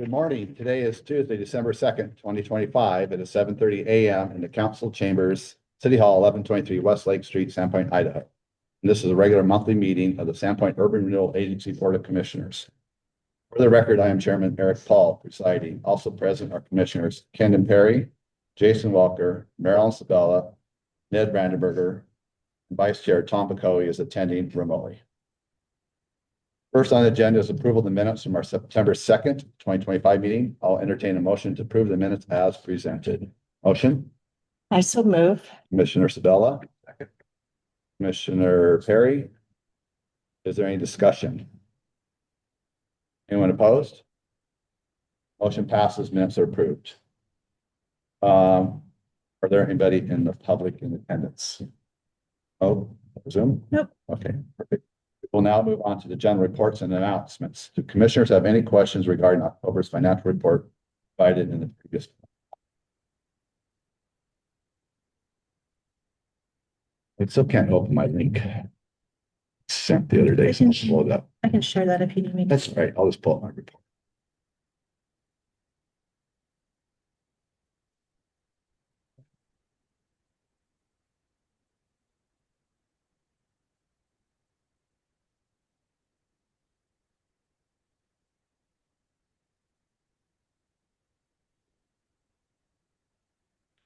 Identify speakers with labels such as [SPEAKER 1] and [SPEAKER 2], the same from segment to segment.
[SPEAKER 1] Good morning. Today is Tuesday, December 2nd, 2025 at 7:30 a.m. in the council chambers, City Hall, 1123 West Lake Street, Sandpoint, Idaho. And this is a regular monthly meeting of the Sandpoint Urban Renewal Agency Board of Commissioners. For the record, I am Chairman Eric Paul presiding. Also present are Commissioners Kendon Perry, Jason Walker, Marilyn Sabella, Ned Brandenberger, and Vice Chair Tom Picoe is attending remotely. First on the agenda is approval of the minutes from our September 2nd, 2025 meeting. I'll entertain a motion to approve the minutes as presented. Motion,
[SPEAKER 2] I so move.
[SPEAKER 1] Commissioner Sabella. Second. Commissioner Perry. Is there any discussion? Anyone opposed? Motion passes, minutes are approved. Are there anybody in the public in attendance? Oh, Zoom?
[SPEAKER 2] Nope.
[SPEAKER 1] Okay, perfect. We'll now move on to the general reports and announcements. Do commissioners have any questions regarding October's financial report provided in the previous? I still can't open my link. Sent the other day, so I'll pull it up.
[SPEAKER 2] I can share that if you need me.
[SPEAKER 1] That's right. I'll just pull up my report.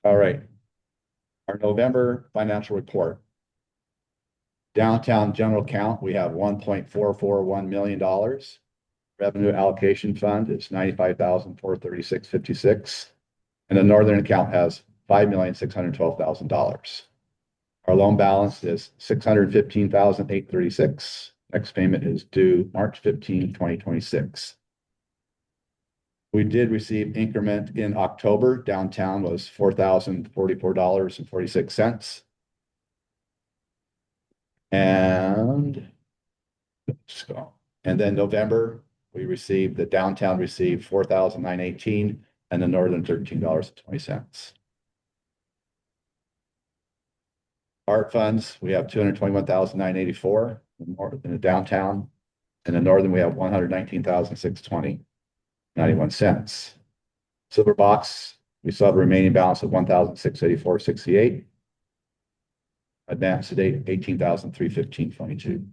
[SPEAKER 1] All right. Our November financial report. Downtown general count, we have $1.441 million. Revenue allocation fund is $95,436.56. And the northern account has $5,612,000. Our loan balance is $615,836. Next payment is due March 15, 2026. We did receive increment in October. Downtown was $4,044.46. And let's go. And then November, the downtown received $4,918 and the northern $13.20. Art funds, we have $221,984 in the downtown. In the northern, we have $119,620.91. Silver box, we still have a remaining balance of $1,684.68. Advance to date, $18,315.22.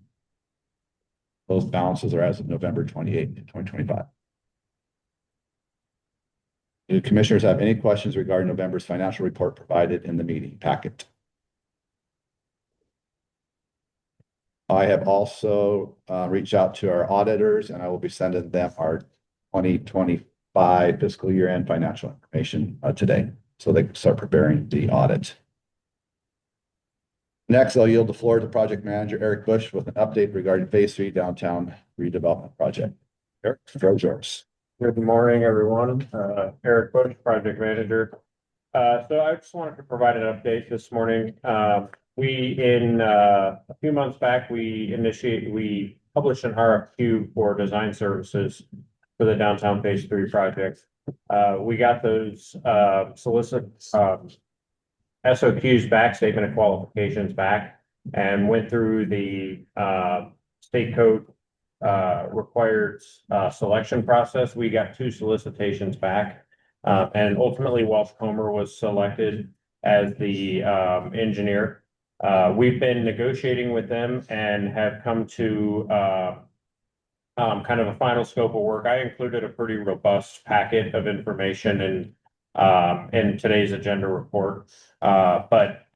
[SPEAKER 1] Those balances are as of November 28th, 2025. Do commissioners have any questions regarding November's financial report provided in the meeting packet? I have also reached out to our auditors and I will be sending them our 2025 fiscal year end financial information today so they can start preparing the audit. Next, I'll yield the floor to Project Manager Eric Bush with an update regarding Phase 3 Downtown Redevelopment Project. Eric, the floor is yours.
[SPEAKER 3] Good morning, everyone. Eric Bush, Project Manager. So I just wanted to provide an update this morning. A few months back, we published an RFQ for design services for the Downtown Phase 3 project. We got those SOQs back, statement of qualifications back, and went through the state code required selection process. We got 2 solicitations back, and ultimately Walsh Comer was selected as the engineer. We've been negotiating with them and have come to kind of a final scope of work. I included a pretty robust packet of information in today's agenda report. But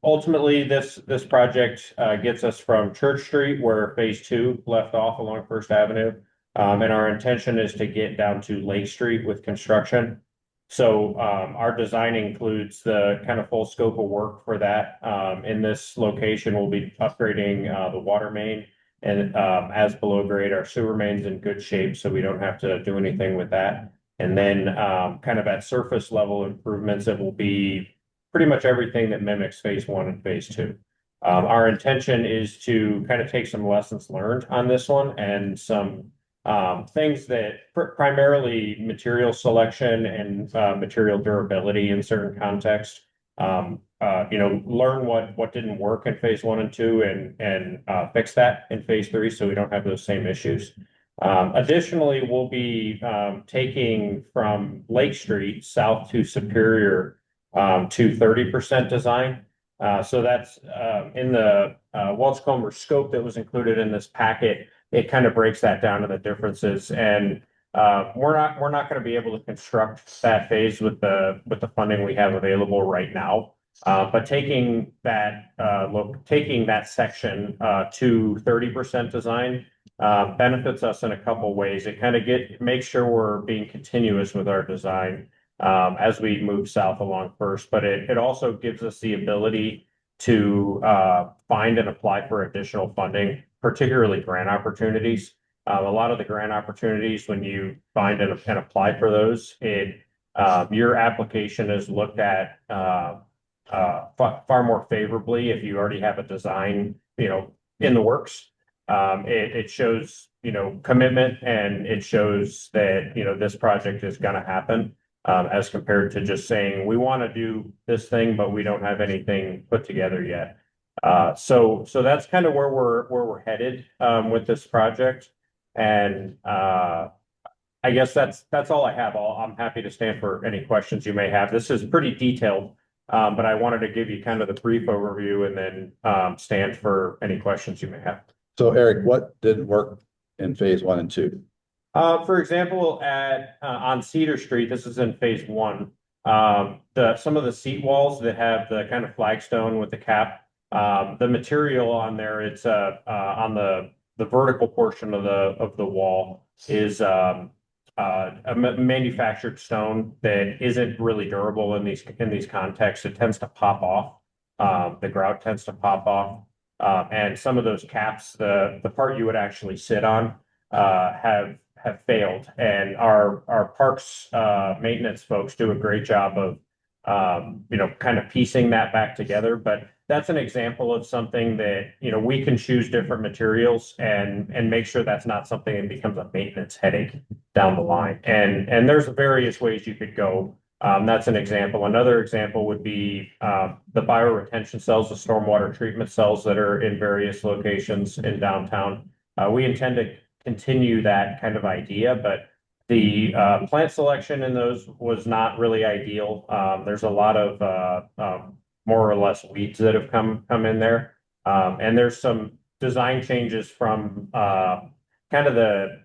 [SPEAKER 3] ultimately, this project gets us from Church Street, where Phase 2 left off along First Avenue. And our intention is to get down to Lake Street with construction. So our design includes the kind of full scope of work for that. In this location, we'll be upgrading the water main and as below grade. Our sewer main's in good shape, so we don't have to do anything with that. And then kind of at surface level improvements, it will be pretty much everything that mimics Phase 1 and Phase 2. Our intention is to kind of take some lessons learned on this one and some things that primarily material selection and material durability in certain contexts. Learn what didn't work in Phase 1 and 2 and fix that in Phase 3 so we don't have those same issues. Additionally, we'll be taking from Lake Street south to Superior to 30% design. So that's in the Welchcomer scope that was included in this packet. It kind of breaks that down to the differences, and we're not going to be able to construct that phase with the funding we have available right now. But taking that section to 30% design benefits us in a couple ways. It kind of makes sure we're being continuous with our design as we move south along first, but it also gives us the ability to find and apply for additional funding, particularly grant opportunities. A lot of the grant opportunities, when you find and apply for those, your application is looked at far more favorably if you already have a design, in the works. It shows, commitment, and it shows that, this project is going to happen, as compared to just saying, we want to do this thing, but we don't have anything put together yet. So that's kind of where we're headed, with this project. And, I guess that's all I have. I'm happy to stand for any questions you may have. This is pretty detailed, but I wanted to give you kind of the brief overview and then, stand for any questions you may have.
[SPEAKER 1] So Eric, what didn't work in phase 1 and 2?
[SPEAKER 3] For example, on Cedar Street, this is in phase 1. Some of the seat walls that have the kind of flagstone with the cap, the material on there, it's on the vertical portion of the wall is a manufactured stone that isn't really durable in these contexts. It tends to pop off. The grout tends to pop off. And some of those caps, the part you would actually sit on, have failed. And our parks maintenance folks do a great job of kind of piecing that back together. But that's an example of something that, we can choose different materials and make sure that's not something that becomes a maintenance headache down the line. And there's various ways you could go. That's an example. Another example would be the bioretention cells, the stormwater treatment cells that are in various locations in downtown. We intend to continue that kind of idea, but the plant selection in those was not really ideal. There's a lot of more or less weeds that have come in there. And there's some design changes from kind of the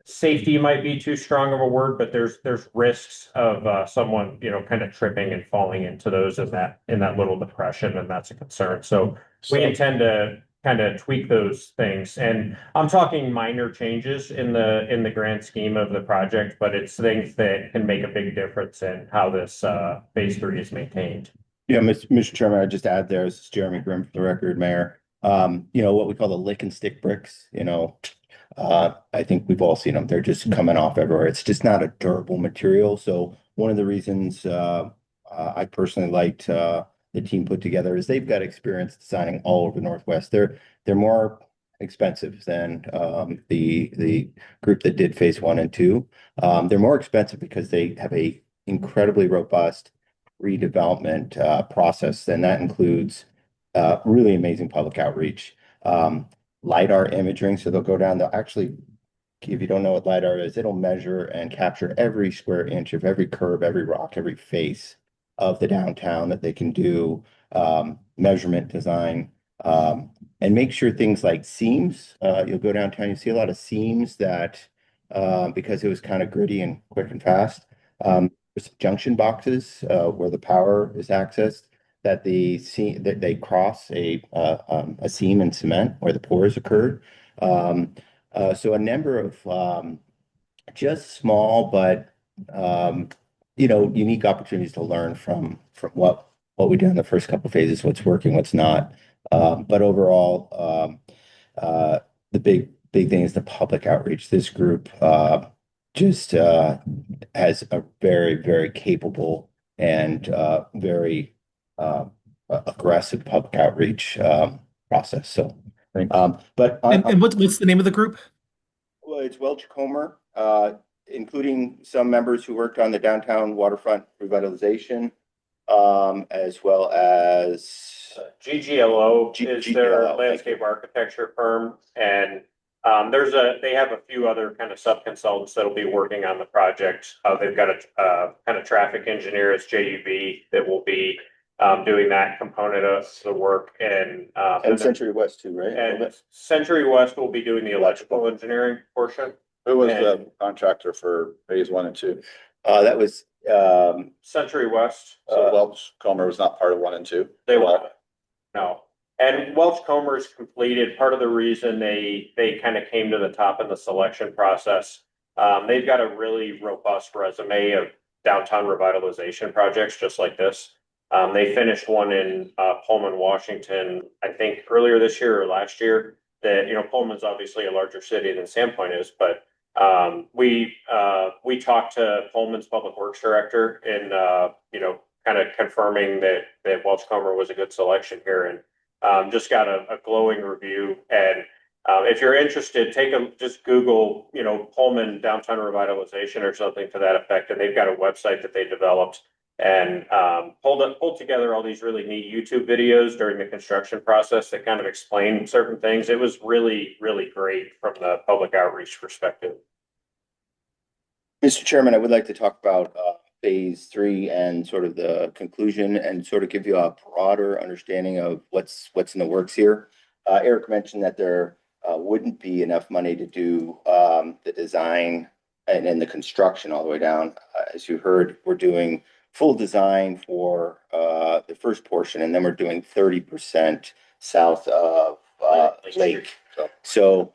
[SPEAKER 3] safety might be too strong of a word, but there's risks of someone, kind of tripping and falling into those in that little depression, and that's a concern. So we intend to kind of tweak those things. And I'm talking minor changes in the grand scheme of the project, but it's things that can make a big difference in how this phase 3 is maintained.
[SPEAKER 4] Yeah, Mr. Chairman, I just add there, this is Jeremy Grimm for the record, Mayor. What we call the lick and stick bricks, I think we've all seen them. They're just coming off everywhere. It's just not a durable material. So one of the reasons I personally liked the team put together is they've got experience designing all over the Northwest. They're more expensive than the group that did phase 1 and 2. They're more expensive because they have a incredibly robust redevelopment process, and that includes really amazing public outreach. LiDAR imaging, so they'll go down, they'll actually, if you don't know what LiDAR is, it'll measure and capture every square inch of every curb, every rock, every face of the downtown that they can do measurement design and make sure things like seams, you'll go downtown, you see a lot of seams that because it was kind of gritty and quick and fast. There's junction boxes where the power is accessed that they cross a seam in cement where the pores occurred. So a number of just small but unique opportunities to learn from what we did in the first couple of phases, what's working, what's not. But overall, the big thing is the public outreach. This group just has a very, very capable and very aggressive public outreach process. So, but
[SPEAKER 5] what's the name of the group?
[SPEAKER 4] Well, it's Welchcomer, including some members who worked on the downtown waterfront revitalization, as well as
[SPEAKER 3] GGLO is their
[SPEAKER 4] GGLO,
[SPEAKER 3] landscape architecture firm, and They have a few other kind of sub-consultants that'll be working on the project. They've got a, kind of traffic engineer, it's JUB, that will be, doing that component of the work
[SPEAKER 4] And Century West too, right? A little
[SPEAKER 3] and
[SPEAKER 4] bit.
[SPEAKER 3] Century West will be doing the electrical engineering portion.
[SPEAKER 1] Who was the
[SPEAKER 3] And-
[SPEAKER 1] contractor for phase 1 and 2?
[SPEAKER 4] That was,
[SPEAKER 3] Century West,
[SPEAKER 1] So Welch Comer was not part of 1 and 2?
[SPEAKER 3] they were, no. And Welch Comer's completed, part of the reason they kind of came to the top in the selection process. They've got a really robust resume of downtown revitalization projects just like this. They finished one in Pullman, Washington, I think earlier this year or last year. That, you know, Pullman's obviously a larger city than Sandpoint is, but we talked to Pullman's public works director and you know, kind of confirming that Welch Comer was a good selection here, and just got a glowing review. And if you're interested, just Google, you know, Pullman downtown revitalization or something to that effect, and they've got a website that they developed and pulled together all these really neat YouTube videos during the construction process that kind of explain certain things. It was really, really great from the public outreach perspective.
[SPEAKER 4] Mr. Chairman, I would like to talk about phase 3 and sort of the conclusion and sort of give you a broader understanding of what's in the works here. Eric mentioned that there wouldn't be enough money to do the design and the construction all the way down. As you heard, we're doing full design for the first portion, and then we're doing 30% south of Lake. So,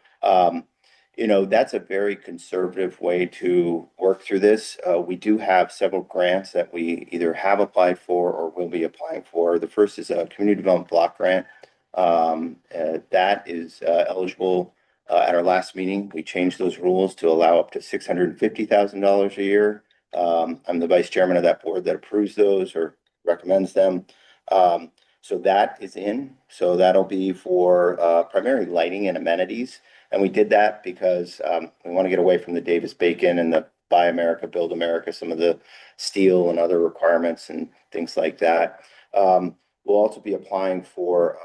[SPEAKER 4] you know, that's a very conservative way to work through this. We do have several grants that we either have applied for or will be applying for. The first is a community development block grant. That is eligible. At our last meeting, we changed those rules to allow up to $650,000 a year. I'm the vice chairman of that board that approves those or recommends them. So that is in. So that'll be for primarily lighting and amenities. And we did that because we want to get away from the Davis-Bacon and the Buy America, Build America, some of the steel and other requirements and things like that. We'll also be applying for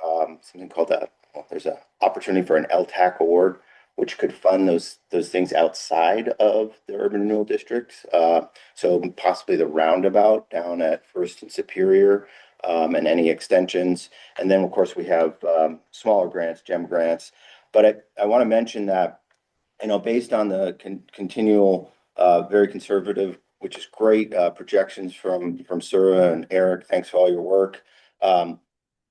[SPEAKER 4] something called there's an opportunity for an LTAC award, which could fund those things outside of the urban renewal districts. So possibly the roundabout down at First and Superior, and any extensions. And then, of course, we have smaller grants, GEM grants. But I want to mention that, you know, based on the continual, very conservative, which is great, projections from Sura and Eric, thanks for all your work.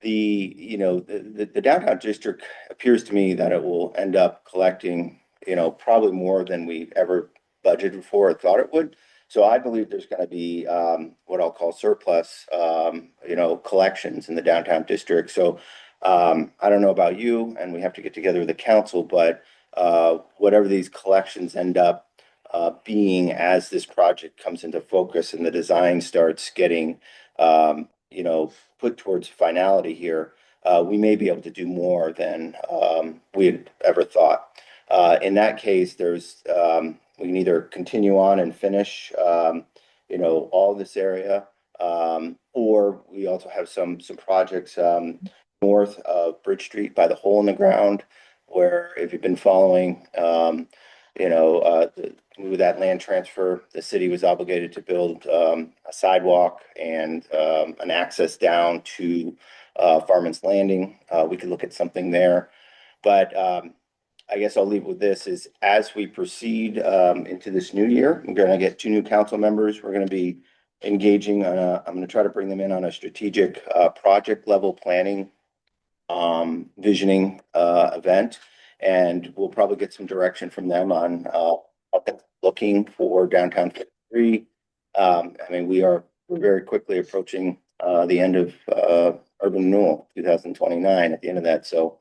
[SPEAKER 4] The downtown district appears to me that it will end up collecting, you know, probably more than we ever budgeted for or thought it would. So I believe there's going to be what I'll call surplus, you know, collections in the downtown district. So I don't know about you, and we have to get together with the council, but whatever these collections end up being as this project comes into focus and the design starts getting, you know, put towards finality here, we may be able to do more than we had ever thought. In that case, we can either continue on and finish, you know, all this area, or we also have some projects north of Bridge Street by the hole in the ground, where if you've been following, you know, with that land transfer, the city was obligated to build a sidewalk and an access down to Farman's Landing. We could look at something there, but I guess I'll leave with this is as we proceed into this new year, we're going to get 2 new council members. We're going to be engaging I'm going to try to bring them in on a strategic project level planning visioning event, and we'll probably get some direction from them on looking for downtown 53. I mean, we're very quickly approaching the end of urban renewal 2029 at the end of that, so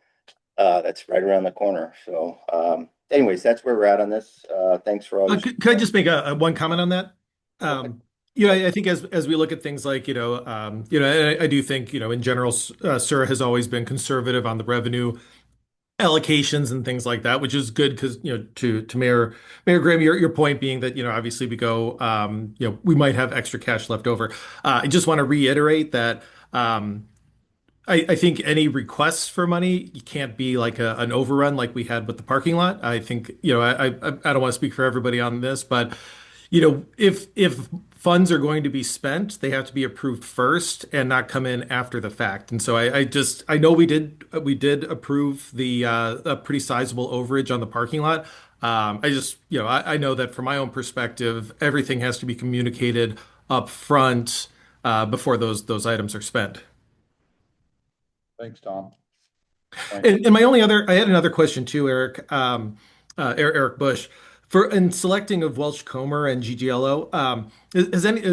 [SPEAKER 4] that's right around the corner. So anyways, that's where we're at on this. Thanks for all your
[SPEAKER 5] Could I just make one comment on that? You know, I think as we look at things like, you know, I do think, you know, in general, Sura has always been conservative on the revenue allocations and things like that, which is good because, you know, to Mayor Graham, your point being that, you know, obviously we go, you know, we might have extra cash left over. I just want to reiterate that I think any requests for money can't be like an overrun like we had with the parking lot. I think, I don't want to speak for everybody on this, but if funds are going to be spent, they have to be approved first and not come in after the fact. And so I know we did approve the a pretty sizable overage on the parking lot. I know that from my own perspective, everything has to be communicated up front before those items are spent.
[SPEAKER 1] Thanks, Tom. Right.
[SPEAKER 5] And I had another question too, Eric, Eric Bush, for in selecting of Welch Comer and GGLO,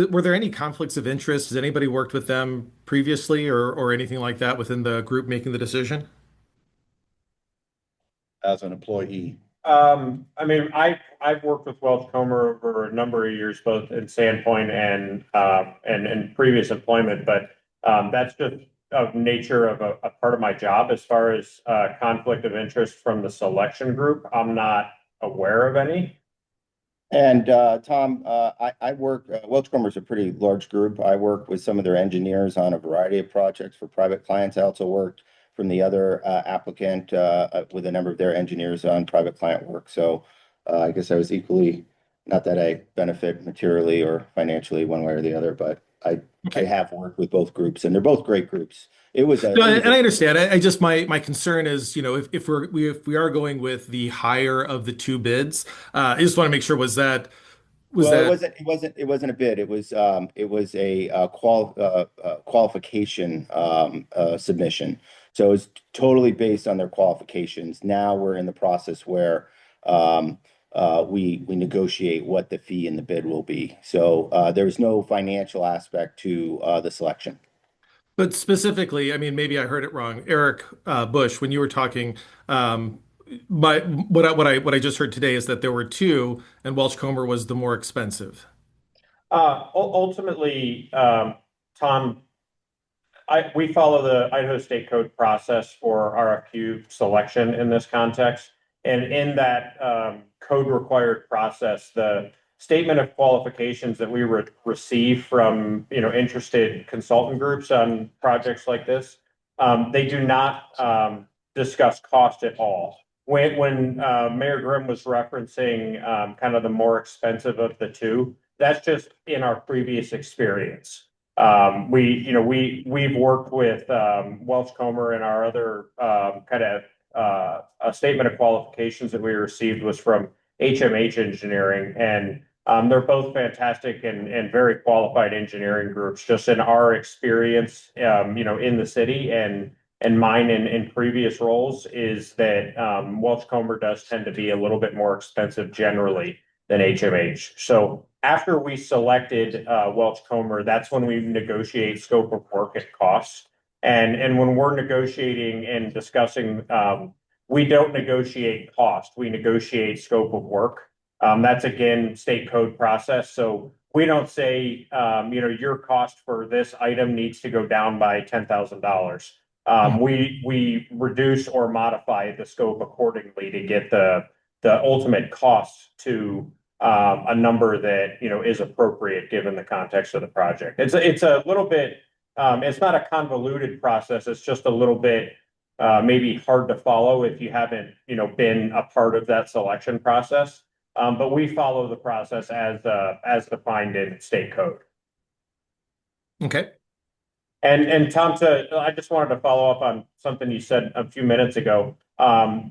[SPEAKER 5] were there any conflicts of interest? Has anybody worked with them previously or anything like that within the group making the decision?
[SPEAKER 1] As an employee.
[SPEAKER 3] I mean, I've worked with Welch Comer over a number of years, both in Sandpoint and previous employment, but that's just of nature of a part of my job. As far as conflict of interest from the selection group, I'm not aware of any.
[SPEAKER 4] And Tom, I work, Welchcomber is a pretty large group. I work with some of their engineers on a variety of projects for private clients. I also worked from the other applicant with a number of their engineers on private client work. So I guess I was equally, not that I benefit materially or financially one way or the other, but I
[SPEAKER 5] Okay.
[SPEAKER 4] have worked with both groups, and they're both great groups. It was a,
[SPEAKER 5] No,
[SPEAKER 4] it was
[SPEAKER 5] and
[SPEAKER 4] a
[SPEAKER 5] I understand. I just my concern is, if we are going with the higher of the two bids, I just want to make sure was
[SPEAKER 4] Well,
[SPEAKER 5] that
[SPEAKER 4] it wasn't a bid. It was a qualification submission. So it's totally based on their qualifications. Now we're in the process where um, we negotiate what the fee in the bid will be. So there's no financial aspect to the selection.
[SPEAKER 5] But specifically, I mean, maybe I heard it wrong. Eric Bush, when you were talking, my what I just heard today is that there were two, and Welch Comer was the more expensive.
[SPEAKER 3] Ultimately, Tom, we follow the Idaho State Code process for RFQ selection in this context. And in that code required process, the statement of qualifications that we receive from interested consultant groups on projects like this, they do not discuss cost at all. When Mayor Grimm was referencing kind of the more expensive of the two, that's just in our previous experience. We've worked with Welch Comer, and our other kind of a statement of qualifications that we received was from HMH Engineering, and they're both fantastic and very qualified engineering groups. Just in our experience, in the city and mine in previous roles, is that Welch Comer does tend to be a little bit more expensive generally than HMH. So after we selected Welch Comer, that's when we negotiate scope of work and costs. And when we're negotiating and discussing, we don't negotiate cost. We negotiate scope of work. That's again state code process. So we don't say, your cost for this item needs to go down by $10,000. We reduce or modify the scope accordingly to get the ultimate cost to a number that is appropriate given the context of the project. It's a little bit it's not a convoluted process. It's just a little bit maybe hard to follow if you haven't been a part of that selection process. But we follow the process as defined in state code.
[SPEAKER 5] Okay.
[SPEAKER 3] And Tom, I just wanted to follow up on something you said a few minutes ago.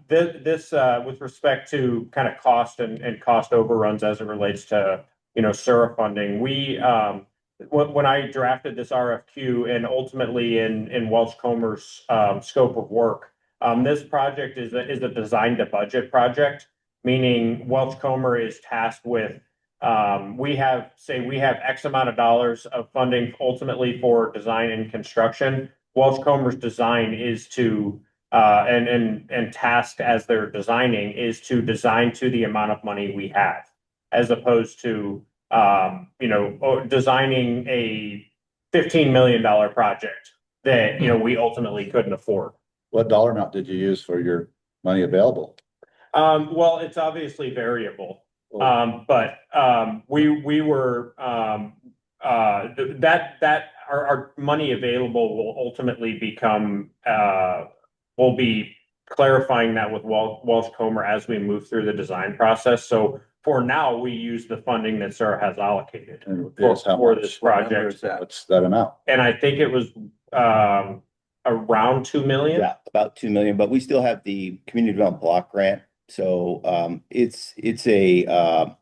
[SPEAKER 3] This with respect to kind of cost and cost overruns as it relates to SURA funding. When I drafted this RFQ and ultimately in Welch Comer's scope of work, this project is a design to budget project, meaning Welch Comer is tasked with we have X amount of dollars of funding ultimately for design and construction. Welch Comer's design is to and tasked as they're designing is to design to the amount of money we have, as opposed to designing a $15 million project that we ultimately couldn't afford.
[SPEAKER 1] What dollar amount did you use for your money available?
[SPEAKER 3] Well, it's obviously variable. But we were that our money available will ultimately become, we'll be clarifying that with Walsh Comer as we move through the design process. So for now, we use the funding that Sarah has allocated
[SPEAKER 1] And
[SPEAKER 3] for this project.
[SPEAKER 1] What's that amount?
[SPEAKER 3] And I think it was, around 2 million.
[SPEAKER 4] Yeah, about 2 million, but we still have the community development block grant. So it's a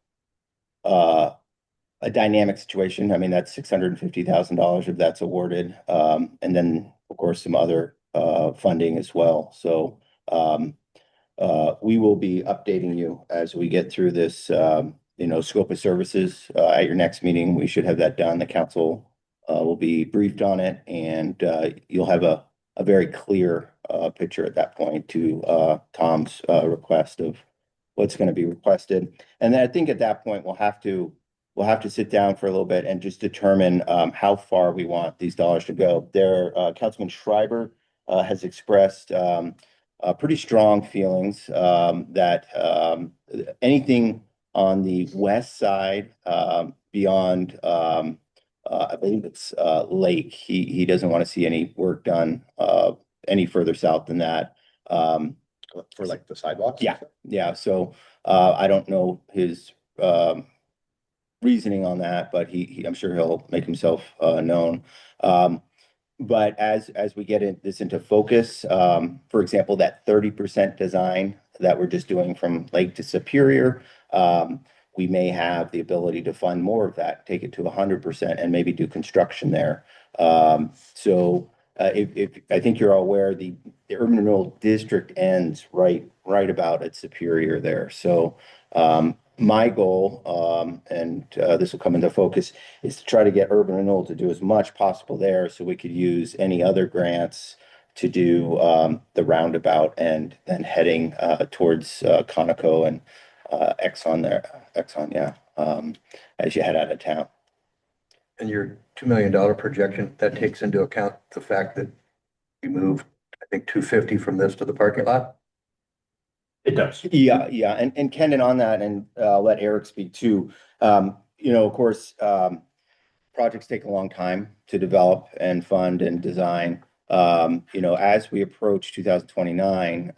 [SPEAKER 4] dynamic situation. I mean, that's $650,000 if that's awarded. And then of course some other funding as well. So we will be updating you as we get through this scope of services at your next meeting. We should have that done. The council will be briefed on it, and you'll have a very clear picture at that point to Tom's request of what's going to be requested. And then I think at that point we'll have to sit down for a little bit and just determine how far we want these dollars to go. Councilman Schreiber has expressed pretty strong feelings that anything on the west side beyond I believe it's Lake, he doesn't want to see any work done any further south than that.
[SPEAKER 1] For like the sidewalks?
[SPEAKER 4] Yeah. So I don't know his reasoning on that, but I'm sure he'll make himself known. But as we get this into focus, for example, that 30% design that we're just doing from Lake to Superior, we may have the ability to fund more of that, take it to 100% and maybe do construction there. So if I think you're all aware, the urban renewal district ends right about at Superior there. So my goal, and this will come into focus, is to try to get urban renewal to do as much possible there so we could use any other grants to do the roundabout and then heading towards Conoco and Exxon, yeah, as you head out of town.
[SPEAKER 6] And your $2 million projection, that takes into account the fact that you moved, I think, 250 from this to the parking lot?
[SPEAKER 3] It does.
[SPEAKER 4] Yeah. And Kendon on that, and let Eric speak too. Of course, projects take a long time to develop and fund and design. As we approach 2029,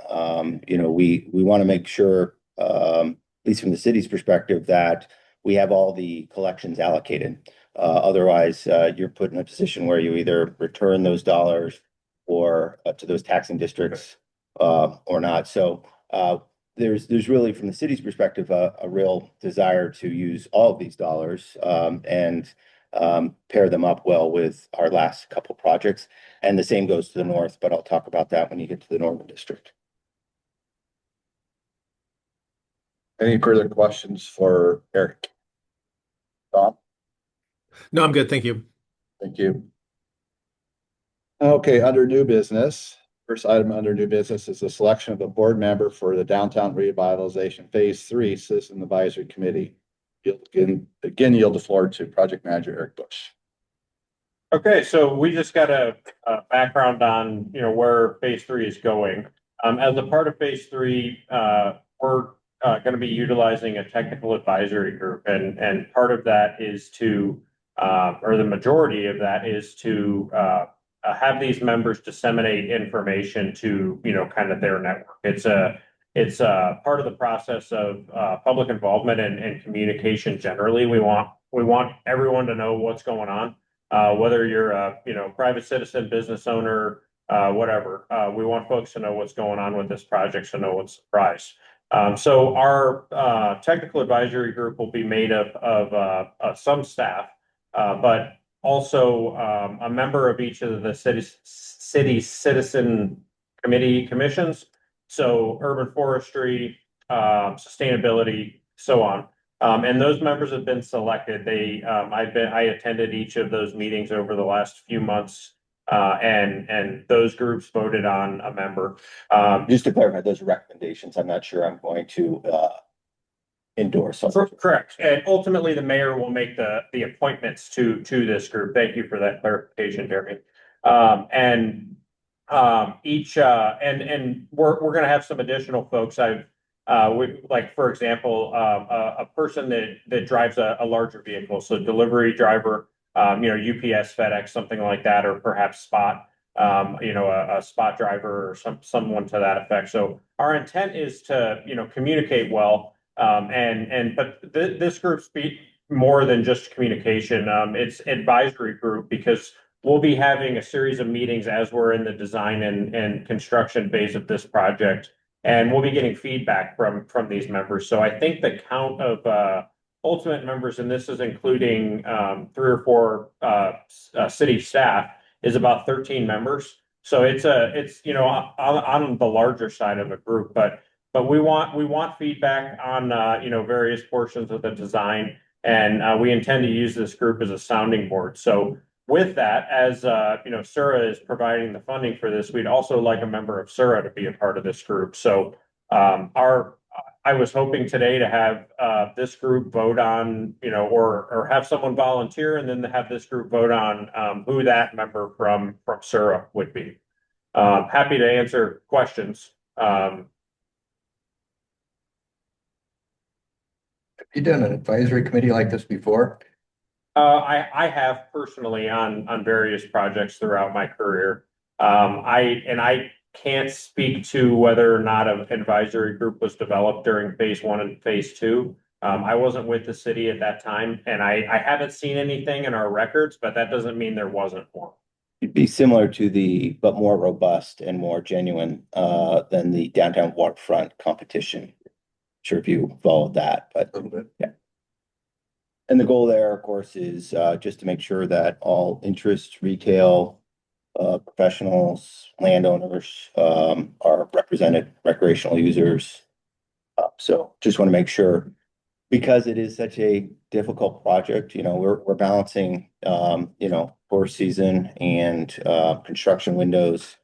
[SPEAKER 4] we want to make sure, at least from the city's perspective, that we have all the collections allocated. Otherwise, you're put in a position where you either return those dollars or to those taxing districts or not. So there's really, from the city's perspective, a real desire to use all of these dollars and pair them up well with our last couple projects. And the same goes to the north, but I'll talk about that when you get to the Northern District.
[SPEAKER 1] Any further questions for Eric? Tom?
[SPEAKER 5] No, I'm good. Thank you.
[SPEAKER 1] Thank you. Okay, under new business, first item under new business is the selection of a board member for the Downtown Revitalization Phase 3 Citizen Advisory Committee. Again, yield the floor to Project Manager Eric Bush.
[SPEAKER 3] Okay, so we just got a background on, where Phase 3 is going. As a part of Phase 3, we're going to be utilizing a technical advisory group, and part of that is to, or the majority of that is to have these members disseminate information to, kind of their network. It's part of the process of public involvement and communication generally. We want everyone to know what's going on, whether you're a private citizen, business owner, whatever. We want folks to know what's going on with this project, so no one's surprised. So our technical advisory group will be made of some staff, but also a member of each of the city citizen commissions. So urban forestry, sustainability, so on. And those members have been selected. I attended each of those meetings over the last few months, and those groups voted on a member.
[SPEAKER 4] Just to clarify those recommendations, I'm not sure I'm going to endorse.
[SPEAKER 3] Correct. And ultimately, the mayor will make the appointments to this group. Thank you for that clarification, Jeremy. And we're going to have some additional folks. Like, for example, a person that drives a larger vehicle, so delivery driver, UPS, FedEx, something like that, or perhaps Spot, a spot driver or someone to that effect. So our intent is to, communicate well. But this group speak more than just communication. It's advisory group because we'll be having a series of meetings as we're in the design and construction phase of this project. And we'll be getting feedback from these members. So I think the count of ultimate members, and this is including 3 or 4 city staff, is about 13 members. So it's on the larger side of a group, but we want feedback on various portions of the design, and we intend to use this group as a sounding board. So with that, as Sura is providing the funding for this, we'd also like a member of Sura to be a part of this group. So I was hoping today to have this group vote on, or have someone volunteer and then have this group vote on who that member from Sura would be. Happy to answer questions.
[SPEAKER 6] Have you done an advisory committee like this before?
[SPEAKER 3] I have personally on various projects throughout my career. I can't speak to whether or not an advisory group was developed during phase 1 and phase 2. I wasn't with the city at that time, and I haven't seen anything in our records, but that doesn't mean there wasn't one.
[SPEAKER 4] It'd be similar to but more robust and more genuine than the downtown waterfront competition. Sure if you followed that, but
[SPEAKER 6] A little bit.
[SPEAKER 4] yeah. And the goal there, of course, is just to make sure that all interests, retail, professionals, landowners are represented, recreational users. So just want to make sure, because it is such a difficult project, we're balancing, forest season and construction windows.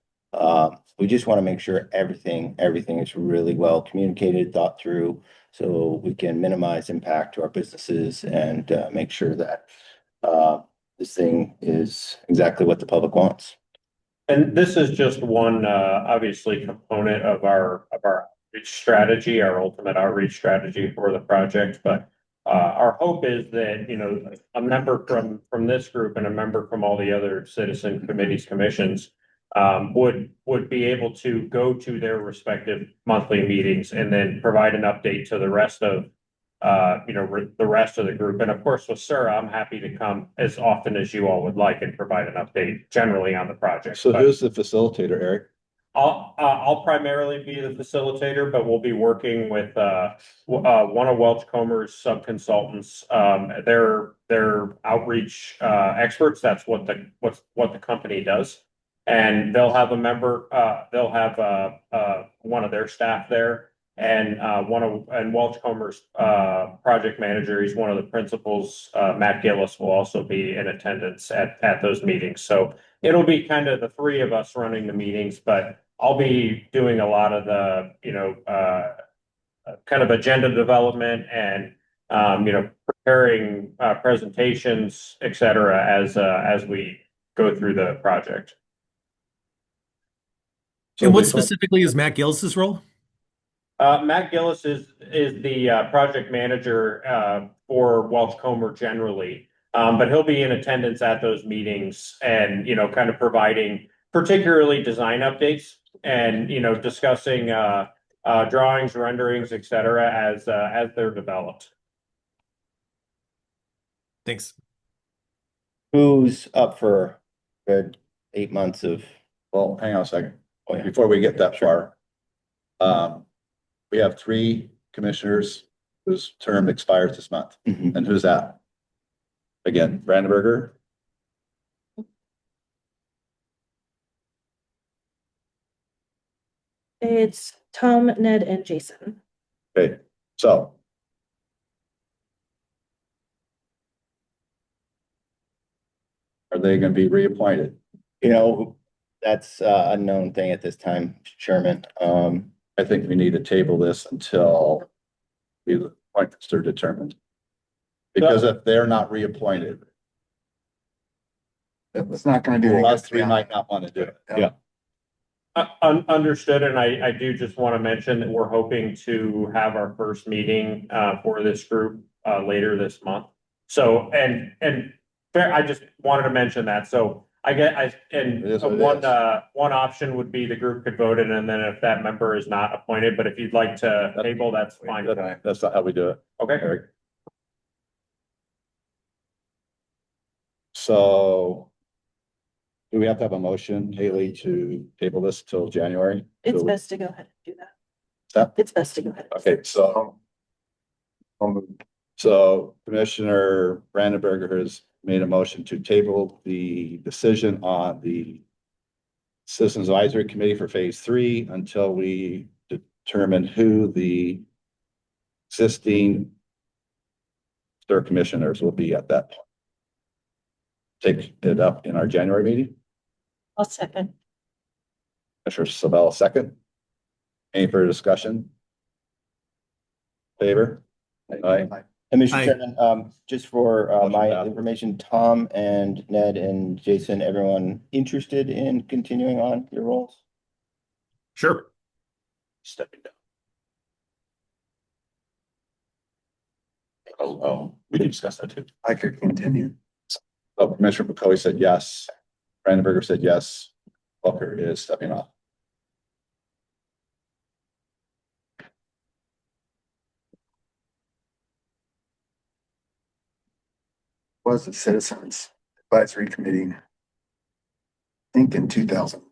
[SPEAKER 4] We just want to make sure everything is really well communicated, thought through, so we can minimize impact to our businesses and make sure that this thing is exactly what the public wants.
[SPEAKER 3] And this is just one, obviously, component of our outreach strategy, our ultimate outreach strategy for the project. But our hope is that, a member from this group and a member from all the other citizen committees, commissions, would be able to go to their respective monthly meetings and then provide an update to the rest of the rest of the group. And of course, with Sura, I'm happy to come as often as you all would like and provide an update generally on the project.
[SPEAKER 1] So
[SPEAKER 3] But
[SPEAKER 1] who's the facilitator, Eric?
[SPEAKER 3] I'll primarily be the facilitator, but we'll be working with one of Welch Comer's sub-consultants. They're outreach experts. That's what the company does. And they'll have a member, they'll have one of their staff there, and Welch Comer's project manager, he's one of the principals, Matt Gillis, will also be in attendance at those meetings. So it'll be kind of the 3 of us running the meetings, but I'll be doing a lot of the, kind of agenda development and, preparing presentations, et cetera, as we go through the project.
[SPEAKER 5] And what specifically is Matt Gillis's role?
[SPEAKER 3] Matt Gillis is the project manager for Welch Comer generally, but he'll be in attendance at those meetings and kind of providing particularly design updates and discussing drawings, renderings, et cetera, as they're developed.
[SPEAKER 5] Thanks.
[SPEAKER 4] Who's up for good 8 months of?
[SPEAKER 1] Well, hang on a second.
[SPEAKER 4] Oh, yeah.
[SPEAKER 1] Before we get that far. We have 3 commissioners whose term expires this month.
[SPEAKER 4] Mhm.
[SPEAKER 1] And who's that? Again, Brandenberger.
[SPEAKER 2] It's Tom, Ned, and Jason.
[SPEAKER 1] Okay, so. Are they gonna be reappointed?
[SPEAKER 4] That's an unknown thing at this time, Chairman.
[SPEAKER 1] I think we need to table this until the appointments are determined. Because if they're not reappointed,
[SPEAKER 6] It's not gonna do.
[SPEAKER 1] us 3 might not want to do it.
[SPEAKER 6] Yeah.
[SPEAKER 3] Understood, and I do just want to mention that we're hoping to have our first meeting for this group later this month. So, and Fair, I just wanted to mention that, so and
[SPEAKER 1] It is what it
[SPEAKER 3] one,
[SPEAKER 1] is.
[SPEAKER 3] one option would be the group could vote it, and then if that member is not appointed, but if you'd like to table, that's fine.
[SPEAKER 1] That's not how we do it.
[SPEAKER 3] Okay,
[SPEAKER 1] Eric. So do we have to have a motion, Haley, to table this till January?
[SPEAKER 2] It's best to go ahead and do that.
[SPEAKER 1] That-
[SPEAKER 2] It's best to go ahead.
[SPEAKER 1] Okay, so Commissioner Brandenberger has made a motion to table the decision on the Citizens Advisory Committee for Phase 3 until we determine who the existing STIR commissioners will be at that point. Take it up in our January meeting.
[SPEAKER 2] I'll second.
[SPEAKER 1] Commissioner Sabella, second. Any further discussion? Favor? Aye.
[SPEAKER 4] And Mr.
[SPEAKER 5] Aye.
[SPEAKER 4] Chairman, just for
[SPEAKER 1] Motion
[SPEAKER 4] my
[SPEAKER 1] passes.
[SPEAKER 4] information, Tom and Ned and Jason, everyone interested in continuing on your roles?
[SPEAKER 5] Sure.
[SPEAKER 1] Stepping down. Oh, we did discuss that too.
[SPEAKER 6] I could continue.
[SPEAKER 1] Oh, Commissioner McCoy said yes. Brandenberger said yes. Booker is stepping off.
[SPEAKER 7] Was the Citizens Advisory Committee, I think in 2001.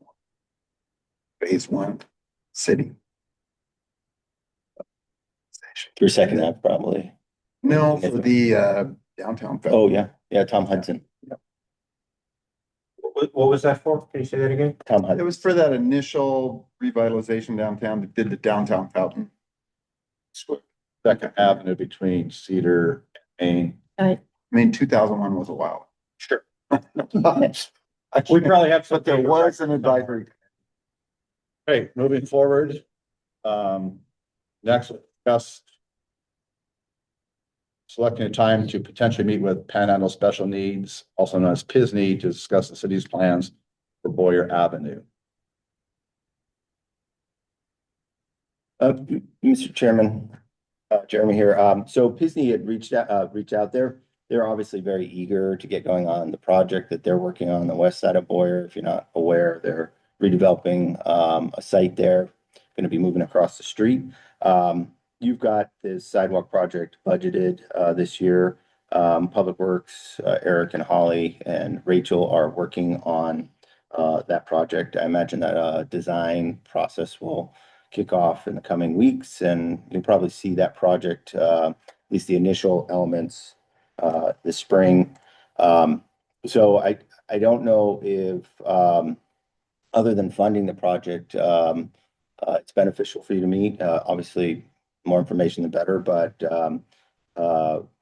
[SPEAKER 7] Phase 1, city.
[SPEAKER 4] Your second half, probably.
[SPEAKER 7] No, for the downtown.
[SPEAKER 4] Oh, yeah, Tom Hudson.
[SPEAKER 3] what was that for? Can you say that again?
[SPEAKER 4] Tom
[SPEAKER 7] It
[SPEAKER 4] Hudson.
[SPEAKER 7] was for that initial revitalization downtown that did the downtown fountain.
[SPEAKER 1] Second Avenue between Cedar and
[SPEAKER 7] I mean, 2001 was a while.
[SPEAKER 1] Sure.
[SPEAKER 3] We probably have some.
[SPEAKER 7] But there was an advisory.
[SPEAKER 1] Okay, moving forward. Next, we'll discuss selecting a time to potentially meet with Panhandle Special Needs, also known as PISNey, to discuss the city's plans for Boyer Avenue.
[SPEAKER 4] Mr. Chairman, Jeremy here. So Pisney had reached out there. They're obviously very eager to get going on the project that they're working on the west side of Boyer. If you're not aware, they're redeveloping a site there, going to be moving across the street. You've got this sidewalk project budgeted this year. Public Works, Eric and Holly and Rachel are working on that project. I imagine that design process will kick off in the coming weeks, and you'll probably see that project, at least the initial elements, this spring. So I don't know if, other than funding the project, it's beneficial for you to meet. Obviously, more information the better, but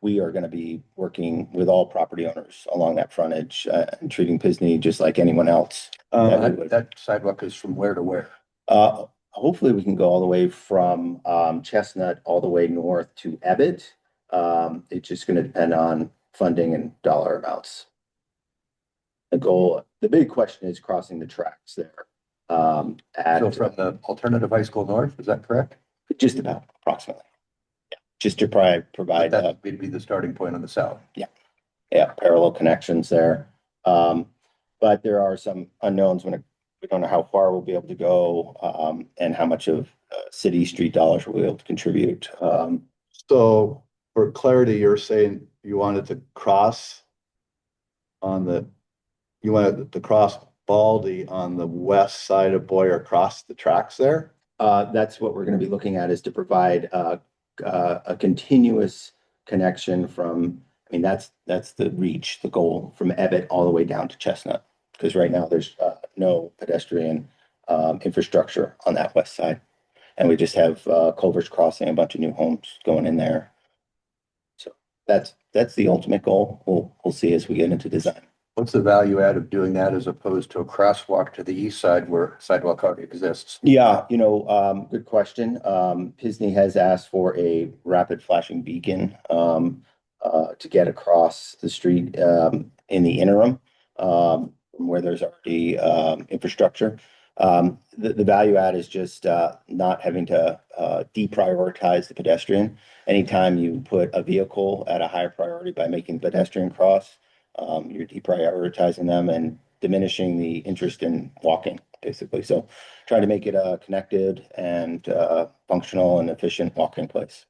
[SPEAKER 4] we are going to be working with all property owners along that frontage and treating Pisney just like anyone else.
[SPEAKER 6] That sidewalk is from where to where?
[SPEAKER 4] Hopefully we can go all the way from Chestnut all the way north to Ebbett. It's just going to depend on funding and dollar amounts. The big question is crossing the tracks there.
[SPEAKER 6] So from the alternative high school north, is that correct?
[SPEAKER 4] Just about approximately. Yeah, just to provide
[SPEAKER 6] That would be the starting point on the south.
[SPEAKER 4] parallel connections there. But there are some unknowns we don't know how far we'll be able to go, and how much of city street dollars we'll be able to contribute.
[SPEAKER 1] So for clarity, you're saying you wanted to cross you wanted to cross Baldy on the west side of Boyer across the tracks there?
[SPEAKER 4] That's what we're going to be looking at, is to provide a continuous connection from, I mean, that's the goal from Ebbett all the way down to Chestnut. Because right now there's no pedestrian infrastructure on that west side. And we just have culverts crossing, a bunch of new homes going in there. So that's the ultimate goal. We'll see as we get into design.
[SPEAKER 6] What's the value add of doing that as opposed to a crosswalk to the east side where sidewalk already exists?
[SPEAKER 4] Yeah, good question. Pisney has asked for a rapid flashing beacon to get across the street in the interim, from where there's already infrastructure. The value add is just not having to deprioritize the pedestrian. Anytime you put a vehicle at a higher priority by making pedestrian cross, you're deprioritizing them and diminishing the interest in walking, basically. So trying to make it a connected and functional and efficient walking place.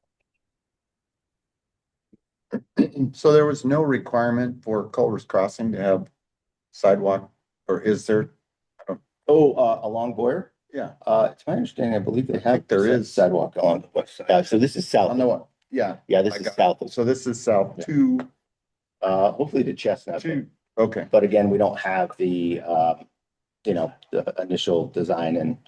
[SPEAKER 7] So there was no requirement for Culver's Crossing to have sidewalk, or is there?
[SPEAKER 4] Oh, along Boyer?
[SPEAKER 7] Yeah.
[SPEAKER 4] It's my understanding, I believe they have.
[SPEAKER 7] there is.
[SPEAKER 4] Sidewalk along the west side. Yeah, so this is south.
[SPEAKER 7] On the what? Yeah.
[SPEAKER 4] Yeah, this
[SPEAKER 7] I
[SPEAKER 4] is
[SPEAKER 7] got it.
[SPEAKER 4] south of,
[SPEAKER 7] So this is south
[SPEAKER 4] Yeah.
[SPEAKER 7] to,
[SPEAKER 4] hopefully to Chestnut.
[SPEAKER 7] okay.
[SPEAKER 4] But again, we don't have the, the initial design, and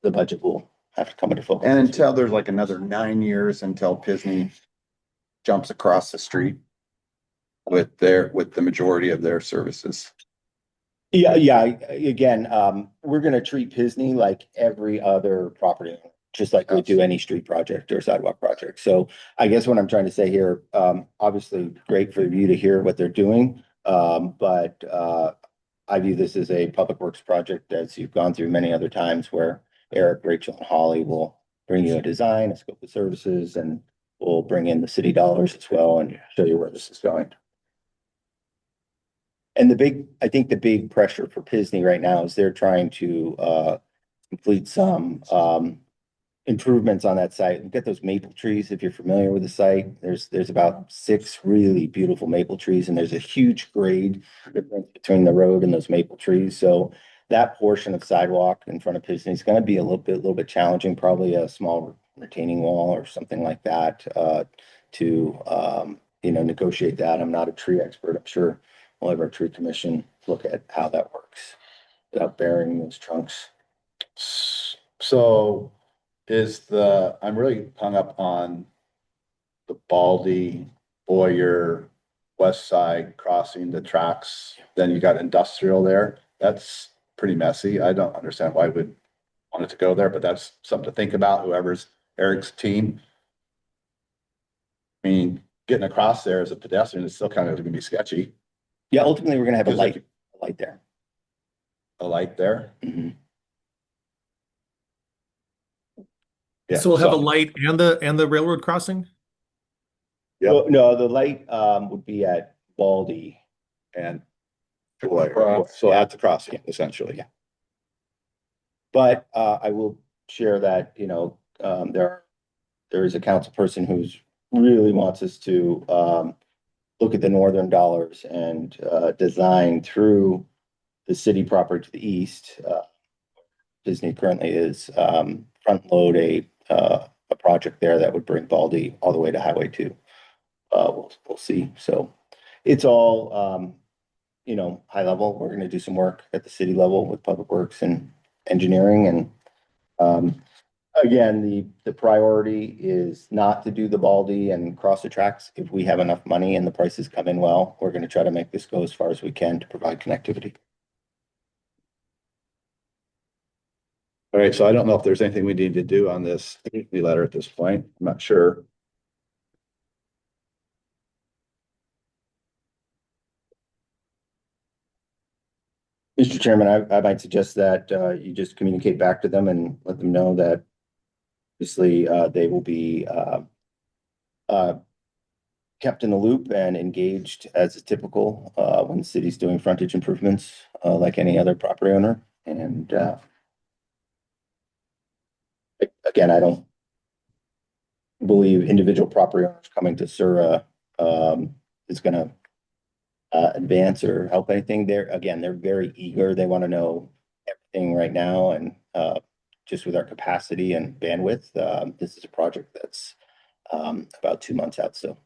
[SPEAKER 4] the budget will have to come into focus.
[SPEAKER 7] And until there's like another 9 years until Pisney jumps across the street with the majority of their services.
[SPEAKER 4] Yeah, again, we're gonna treat Pisney like every other property owner, just like we do any street project or sidewalk project. So I guess what I'm trying to say here, obviously great for you to hear what they're doing. But I view this as a public works project, as you've gone through many other times, where Eric, Rachel, and Holly will bring you a design, a scope of services, and we'll bring in the city dollars as well and show you where this is going. And I think the big pressure for Pisney right now is they're trying to complete some improvements on that site. We've got those maple trees, if you're familiar with the site. There's about 6 really beautiful maple trees, and there's a huge grade difference between the road and those maple trees. So that portion of sidewalk in front of Pisney is going to be a little bit challenging, probably a small retaining wall or something like that to negotiate that. I'm not a tree expert. I'm sure we'll have our tree commission look at how that works without burying those trunks.
[SPEAKER 1] So I'm really hung up on the Baldy, Boyer, West Side crossing the tracks. Then you got industrial there. That's pretty messy. I don't understand why we'd want it to go there, but that's something to think about, whoever's Eric's team. I mean, getting across there as a pedestrian is still kind of gonna be sketchy.
[SPEAKER 4] Yeah, ultimately, we're gonna have a
[SPEAKER 1] Because if
[SPEAKER 4] light there.
[SPEAKER 1] A light there.
[SPEAKER 4] Mhm.
[SPEAKER 1] Yeah,
[SPEAKER 5] So we'll have a light and the railroad crossing?
[SPEAKER 1] Yep.
[SPEAKER 4] Well, no, the light would be at Baldy.
[SPEAKER 1] And
[SPEAKER 7] Boyer.
[SPEAKER 1] so that's a crossing essentially.
[SPEAKER 4] Yeah. But I will share that, there is a council person who's really wants us to look at the northern dollars and design through the city property to the east. Disney currently is front load a project there that would bring Baldy all the way to Highway 2. We'll see. So it's all high level. We're going to do some work at the city level with Public Works and engineering. And again, the priority is not to do the Baldy and cross the tracks. If we have enough money and the prices come in well, we're going to try to make this go as far as we can to provide connectivity.
[SPEAKER 1] All right, so I don't know if there's anything we need to do on this letter at this point. I'm not sure.
[SPEAKER 4] Mr. Chairman, I might suggest that you just communicate back to them and let them know that obviously they will be kept in the loop and engaged as is typical when the city's doing frontage improvements like any other property owner. And again, I don't believe individual property owners coming to Sura is going to advance or help anything. They're very eager. They want to know everything right now. And just with our capacity and bandwidth, this is a project that's about 2 months out still.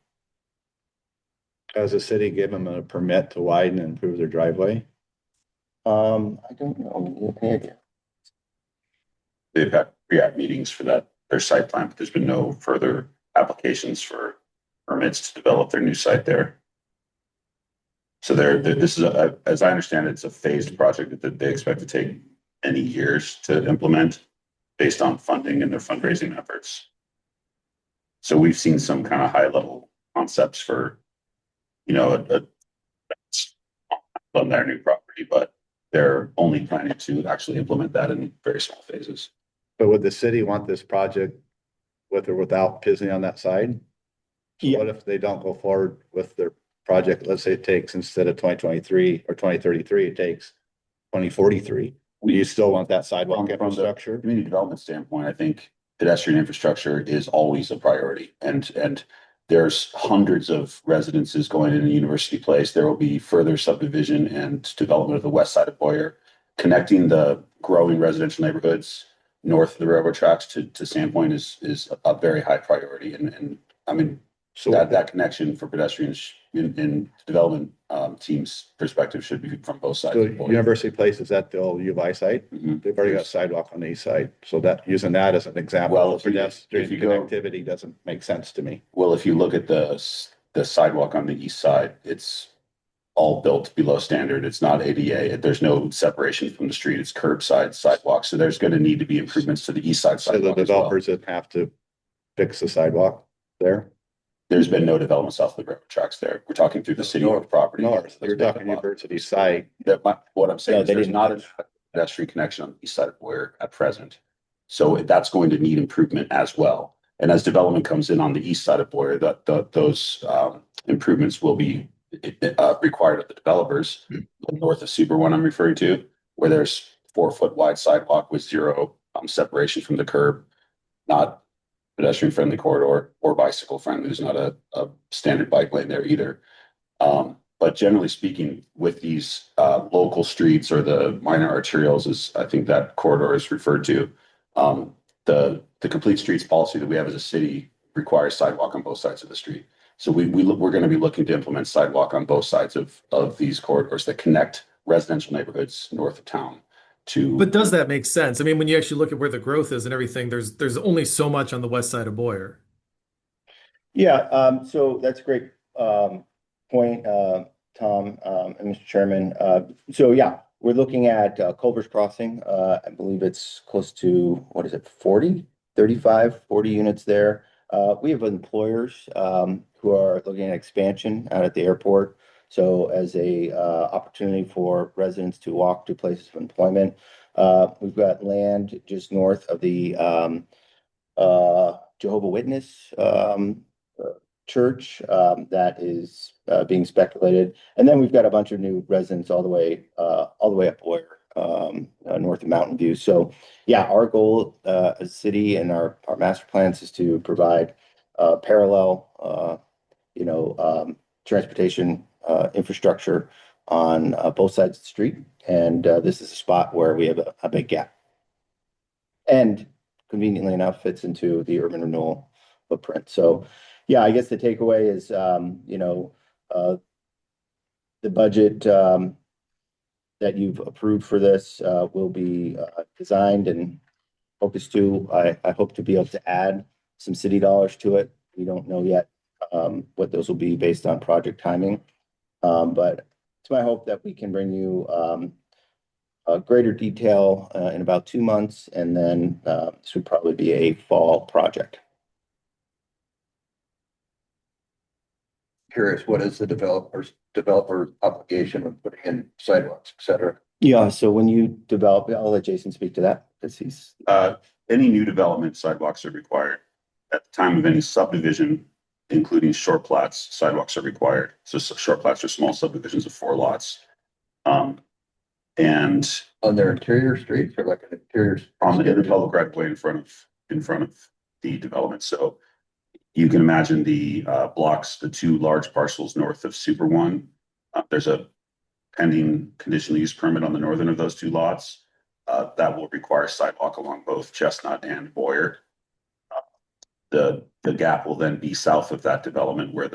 [SPEAKER 1] Has the city given them a permit to widen and improve their driveway?
[SPEAKER 4] I don't know. Any idea?
[SPEAKER 8] They've had pre-app meetings for that, their site plan, but there's been no further applications for permits to develop their new site there. So this is as I understand it, it's a phased project that they expect to take many years to implement based on funding and their fundraising efforts. So we've seen some kind of high level concepts for, on their new property, but they're only planning to actually implement that in very small phases.
[SPEAKER 1] But would the city want this project with or without Pisney on that side? So
[SPEAKER 4] Yeah.
[SPEAKER 1] what if they don't go forward with their project, let's say it takes, instead of 2023 or 2033, it takes 2043. You still want that sidewalk
[SPEAKER 8] From the
[SPEAKER 1] infrastructure?
[SPEAKER 8] community development standpoint, I think pedestrian infrastructure is always a priority. And there's hundreds of residences going into University Place. There will be further subdivision and development of the west side of Boyer, connecting the growing residential neighborhoods north of the railroad tracks to Sandpoint is a very high priority. And I mean,
[SPEAKER 1] So
[SPEAKER 8] that connection for pedestrians in development team's perspective should be from both sides.
[SPEAKER 1] So
[SPEAKER 8] of Boyer.
[SPEAKER 1] University Place, is that the old U of I site?
[SPEAKER 8] Mhm.
[SPEAKER 1] They've already got sidewalk on the east side. So that, using that as an example
[SPEAKER 8] Well,
[SPEAKER 1] of pedestrian
[SPEAKER 8] if you go-
[SPEAKER 1] connectivity doesn't make sense to me.
[SPEAKER 8] Well, if you look at the sidewalk on the east side, it's all built below standard. It's not ADA. There's no separation from the street. It's curbside sidewalk. So there's going to need to be improvements to the east side
[SPEAKER 1] So the
[SPEAKER 8] sidewalk as well.
[SPEAKER 1] developers that have to fix the sidewalk there?
[SPEAKER 8] There's been no development south of the railroad tracks there. We're talking through the city of property.
[SPEAKER 1] No, you're talking University site.
[SPEAKER 8] What I'm saying
[SPEAKER 4] No,
[SPEAKER 8] is
[SPEAKER 4] they
[SPEAKER 8] there's
[SPEAKER 4] didn't
[SPEAKER 8] not a
[SPEAKER 4] touch.
[SPEAKER 8] pedestrian connection on the east side of Boyer at present. So that's going to need improvement as well. And as development comes in on the east side of Boyer, those improvements will be required of the developers. North of Super One I'm referring to, where there's 4 foot wide sidewalk with zero separation from the curb, not pedestrian friendly corridor or bicycle friendly. There's not a standard bike lane there either. But generally speaking, with these local streets or the minor arterials, as I think that corridor is referred to, the complete streets policy that we have as a city requires sidewalk on both sides of the street. So we're going to be looking to implement sidewalk on both sides of these corridors that connect residential neighborhoods north of town to.
[SPEAKER 5] But does that make sense? I mean, when you actually look at where the growth is and everything, there's only so much on the west side of Boyer.
[SPEAKER 4] Yeah, so that's a great point, Tom, and Mr. Chairman. So yeah, we're looking at Culver's Crossing. I believe it's close to, what is it, 40 units there. We have employers who are looking at expansion out at the airport. So as a opportunity for residents to walk to places of employment. We've got land just north of the Jehovah Witness church that is being speculated. And then we've got a bunch of new residents all the way up Boyer, north of Mountain View. So yeah, our goal as a city and our master plans is to provide parallel transportation infrastructure on both sides of the street. And this is a spot where we have a big gap. And conveniently enough, fits into the urban renewal footprint. So yeah, I guess the takeaway is, the budget that you've approved for this will be designed and focused to, I hope to be able to add some city dollars to it. We don't know yet what those will be based on project timing. But it's my hope that we can bring you greater detail in about 2 months, and then this would probably be a fall project.
[SPEAKER 6] Curious, what is the developer obligation of putting in sidewalks, et cetera?
[SPEAKER 4] Yeah, so when you develop, I'll let Jason speak to that, because he's.
[SPEAKER 8] Any new development, sidewalks are required. At the time of any subdivision, including short plats, sidewalks are required. So short plats are small subdivisions of 4 lots. And
[SPEAKER 6] On their interior streets or like an interior?
[SPEAKER 8] on the public right of way in front of the development. So you can imagine the blocks, the 2 large parcels north of Super One. There's a pending conditional use permit on the northern of those 2 lots. That will require sidewalk along both Chestnut and Boyer. The gap will then be south of that development where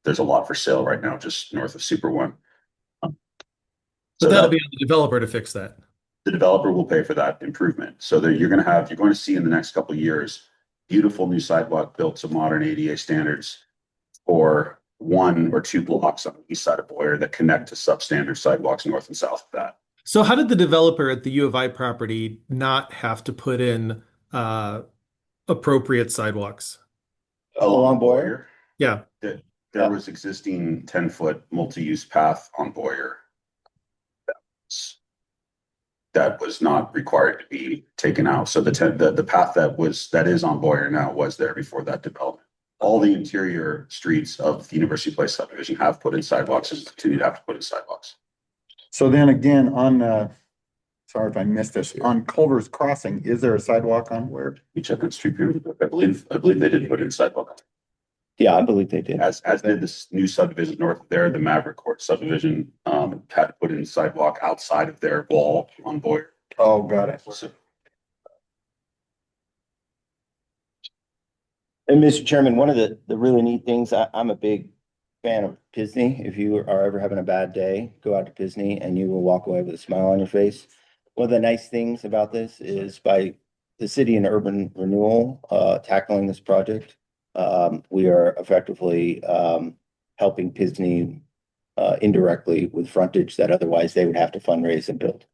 [SPEAKER 8] there's a lot for sale right now, just north of Super One.
[SPEAKER 5] But that'll be on the developer to fix that.
[SPEAKER 8] The developer will pay for that improvement. So that you're going to see in the next couple of years, beautiful new sidewalk built to modern ADA standards for 1 or 2 blocks on the east side of Boyer that connect to substandard sidewalks north and south of that.
[SPEAKER 5] So how did the developer at the U of I property not have to put in appropriate sidewalks?
[SPEAKER 4] Along Boyer?
[SPEAKER 5] Yeah.
[SPEAKER 8] There was existing 10-foot multi-use path on Boyer that was not required to be taken out. So the path that is on Boyer now was there before that development. all the interior streets of the University Place subdivision have put in sidewalks and continue to have to put in sidewalks.
[SPEAKER 7] So then again, on, sorry if I missed this, on Culver's Crossing, is there a sidewalk on where?
[SPEAKER 8] You check on street view, I believe they did put in sidewalk.
[SPEAKER 4] Yeah, I believe they did.
[SPEAKER 8] As did this new subdivision north of there, the Maverick Court subdivision, had to put in sidewalk outside of their wall on Boyer.
[SPEAKER 7] Oh, got it.
[SPEAKER 8] So
[SPEAKER 4] And Mr. Chairman, one of the really neat things, I'm a big fan of Pisney. If you are ever having a bad day, go out to Pisney and you will walk away with a smile on your face. One of the nice things about this is by the city and urban renewal, tackling this project, we are effectively, helping Pisney, indirectly with frontage that otherwise they would have to fundraise and build.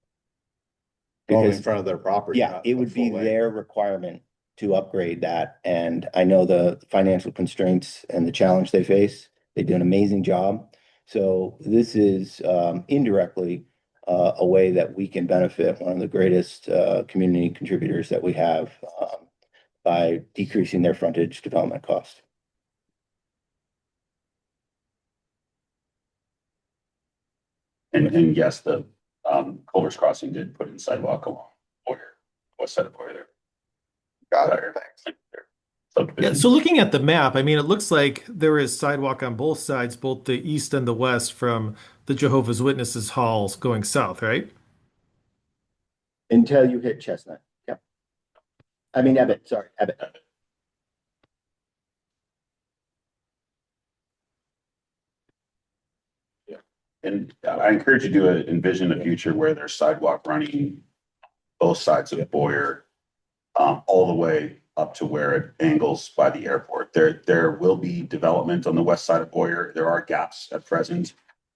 [SPEAKER 1] Going in
[SPEAKER 4] Because,
[SPEAKER 1] front of their property.
[SPEAKER 4] yeah,
[SPEAKER 1] not
[SPEAKER 4] it
[SPEAKER 1] the
[SPEAKER 4] would be
[SPEAKER 1] full way.
[SPEAKER 4] their requirement to upgrade that. And I know the financial constraints and the challenge they face. They do an amazing job. So this is indirectly a way that we can benefit one of the greatest community contributors that we have by decreasing their frontage development cost.
[SPEAKER 8] And yes, the Culver's Crossing did put in sidewalk along Boyer, west side of Boyer there.
[SPEAKER 7] Got it, thanks.
[SPEAKER 5] Yeah,
[SPEAKER 8] Subdivision.
[SPEAKER 5] so looking at the map, I mean, it looks like there is sidewalk on both sides, both the east and the west from the Jehovah's Witnesses halls going south, right?
[SPEAKER 4] Until you hit Chestnut. Yep. I mean, Ebbett, sorry, Ebbett.
[SPEAKER 8] And I encourage you to envision a future where there's sidewalk running both sides of Boyer, all the way up to where it angles by the airport. There will be development on the west side of Boyer. There are gaps at present.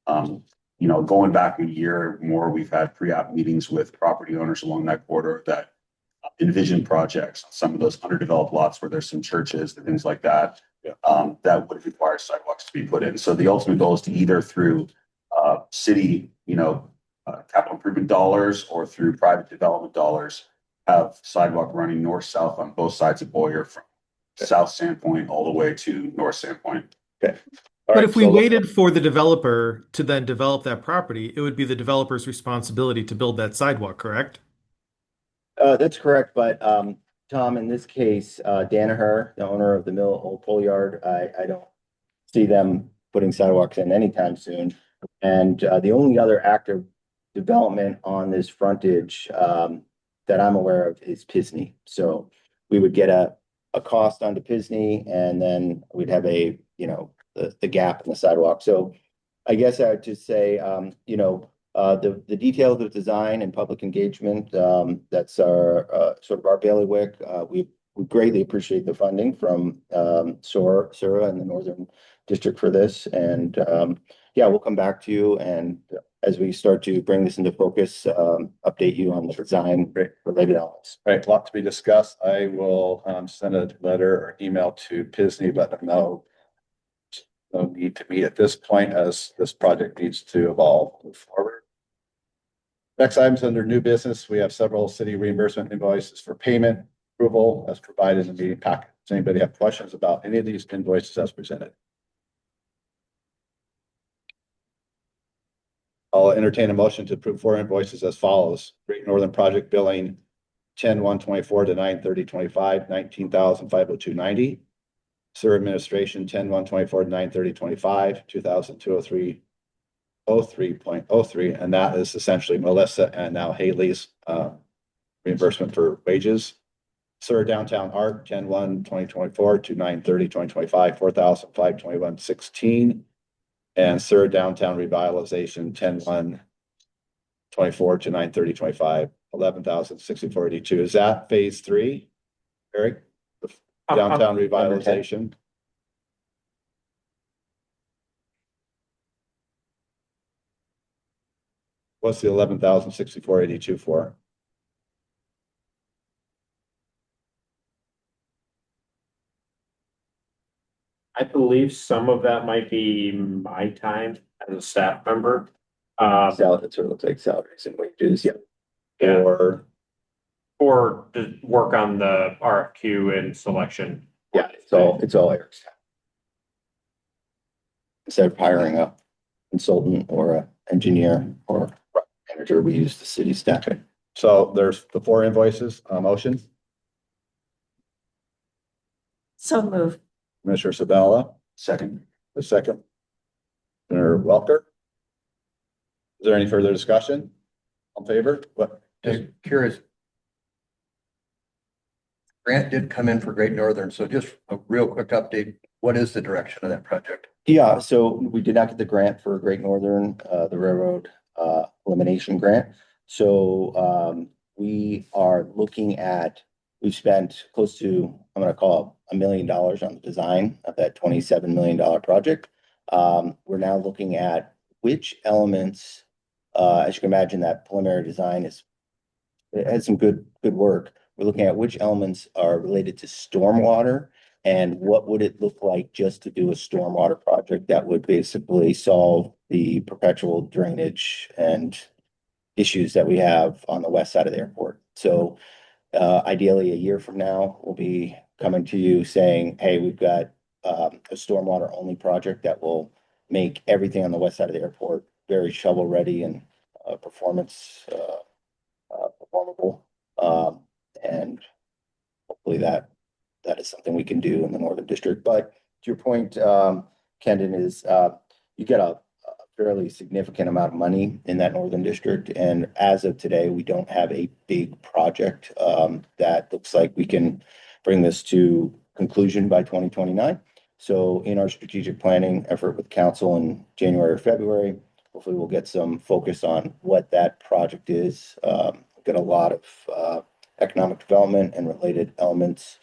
[SPEAKER 8] Going back a year or more, we've had pre-app meetings with property owners along that corridor that envision projects, some of those underdeveloped lots where there's some churches and things like that. That would require sidewalks to be put in. So the ultimate goal is to either through city, capital improvement dollars or through private development dollars, have sidewalk running north-south on both sides of Boyer from South Sandpoint all the way to North Sandpoint.
[SPEAKER 1] All
[SPEAKER 5] But
[SPEAKER 1] right,
[SPEAKER 5] if we
[SPEAKER 1] so
[SPEAKER 5] waited for the developer to then develop that property, it would be the developer's responsibility to build that sidewalk, correct?
[SPEAKER 4] That's correct, but Tom, in this case, Danaher, the owner of the Mill Old Pole Yard, I don't see them putting sidewalks in anytime soon. And the only other active development on this frontage that I'm aware of is Pisney. So we would get a cost onto Pisney and then we'd have the gap in the sidewalk. So I guess I would just say, the details of design and public engagement, that's our sort of our bailiwick. We greatly appreciate the funding from SORA and the Northern District for this. And we'll come back to you and as we start to bring this into focus, update you on the design related elements.
[SPEAKER 1] Right, a lot to be discussed. I will send a letter or email to Pisney, let them know no need to meet at this point as this project needs to evolve, move forward. Next items under new business, we have several city reimbursement invoices for payment approval as provided in the meeting packet. Does anybody have questions about any of these invoices as presented? I'll entertain a motion to approve 4 invoices as follows. Great Northern Project billing 10/1/24 to 9/30/25, $19,502.90. Sewer Administration 10/1/24 to 9/30/25, $2,203.03, and that is essentially Melissa and now Haley's reimbursement for wages. Sewer Downtown Art 10/1/2024 to 9/30/2025, $4,521.16. And Sewer Downtown Revitalization 10/1/24 to 9/30/25, $11,064.82. Is that phase 3, Eric? The Downtown revitalization? What's the $11,064.82 for?
[SPEAKER 3] I believe some of that might be my time as a staff member.
[SPEAKER 4] It sort of looks like salaries and wages. Yeah.
[SPEAKER 1] Or
[SPEAKER 3] Or to work on the RFQ and selection.
[SPEAKER 4] Yeah, it's all Eric's. instead of hiring a consultant or a engineer or manager, we use the city staff.
[SPEAKER 1] So there's the 4 invoices, motion,
[SPEAKER 2] So move.
[SPEAKER 1] Commissioner Sabella,
[SPEAKER 8] Second.
[SPEAKER 1] the second. Commissioner Welker. Is there any further discussion? On favor? What?
[SPEAKER 6] Just curious. Grant did come in for Great Northern, so just a real quick update. What is the direction of that project?
[SPEAKER 4] Yeah, so we did not get the grant for Great Northern, the railroad elimination grant. So we are looking at, we've spent close to, I'm gonna call it $1 million on the design of that $27 million project. We're now looking at which elements, as you can imagine, that preliminary design it had some good work. We're looking at which elements are related to stormwater and what would it look like just to do a stormwater project that would basically solve the perpetual drainage and issues that we have on the west side of the airport. So ideally, a year from now, we'll be coming to you saying, hey, we've got a stormwater only project that will make everything on the west side of the airport very shovel ready and performable. And hopefully that is something we can do in the Northern District. But to your point, Kendon, is you get a fairly significant amount of money in that Northern District. And as of today, we don't have a big project that looks like we can bring this to conclusion by 2029. So in our strategic planning effort with council in January or February, hopefully we'll get some focus on what that project is. Get a lot of economic development and related elements.